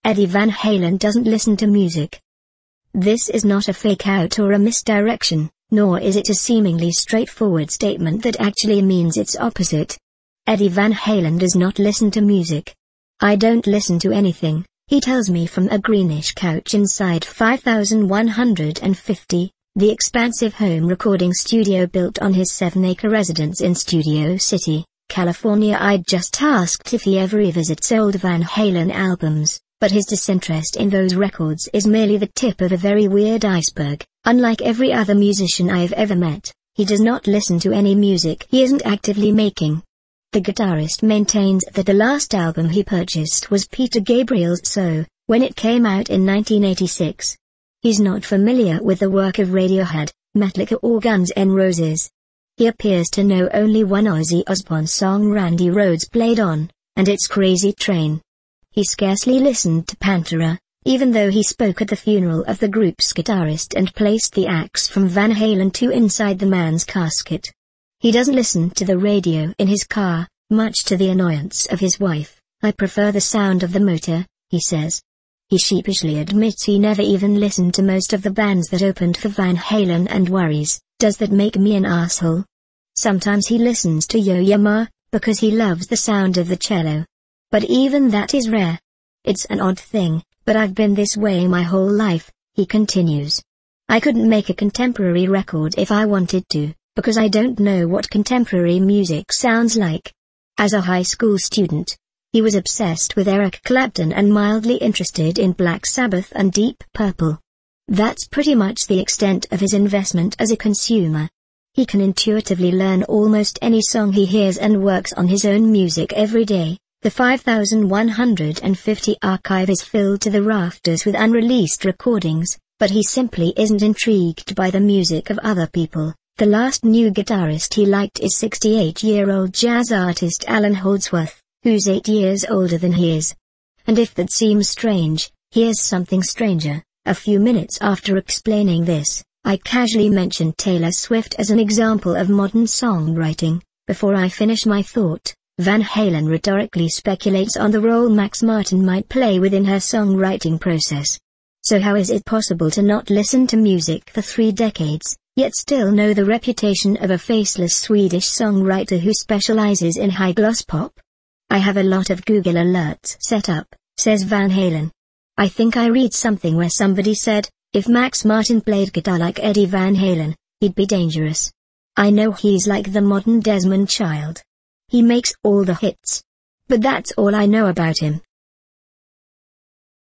Eddie Van Halen doesn't listen to music. This is not a fake-out or a misdirection, nor is it a seemingly straightforward statement that actually means its opposite. Eddie Van Halen does not listen to music. "I don't listen to anything," he tells me from a greenish couch inside 5150, the expansive home recording studio built on his 7-acre residence in Studio City, California. I'd just asked if he ever revisits old Van Halen albums, but his disinterest in those records is merely the tip of a very weird iceberg. Unlike every other musician I've ever met, he does not listen to any music he isn't actively making. The guitarist maintains that the last album he purchased was Peter Gabriel's So, when it came out in 1986. He's not familiar with the work of Radiohead, Metallica or Guns N' Roses. He appears to know only one Ozzy Osbourne song Randy Rhoads played on, and it's Crazy Train. He scarcely listened to Pantera, even though he spoke at the funeral of the group's guitarist and placed the axe from Van Halen 2 inside the man's casket. He doesn't listen to the radio in his car, much to the annoyance of his wife. "I prefer the sound of the motor," he says. He sheepishly admits he never even listened to most of the bands that opened for Van Halen and worries, "Does that make me an asshole?" Sometimes he listens to Yo-Yo Ma, because he loves the sound of the cello. But even that is rare. "It's an odd thing, but I've been this way my whole life," he continues. "I couldn't make a contemporary record if I wanted to, because I don't know what contemporary music sounds like." As a high school student, he was obsessed with Eric Clapton and mildly interested in Black Sabbath and Deep Purple. That's pretty much the extent of his investment as a consumer. He can intuitively learn almost any song he hears and works on his own music every day. The 5150 archive is filled to the rafters with unreleased recordings, but he simply isn't intrigued by the music of other people. The last new guitarist he liked is 68-year-old jazz artist Alan Holdsworth, who's 8 years older than he is. And if that seems strange, here's something stranger. A few minutes after explaining this, I casually mentioned Taylor Swift as an example of modern songwriting. Before I finish my thought, Van Halen rhetorically speculates on the role Max Martin might play within her songwriting process. So how is it possible to not listen to music for 3 decades, yet still know the reputation of a faceless Swedish songwriter who specializes in high-gloss pop? "I have a lot of Google alerts set up," says Van Halen. "I think I read something where somebody said, if Max Martin played guitar like Eddie Van Halen, he'd be dangerous. I know he's like the modern Desmond Child. He makes all the hits. But that's all I know about him."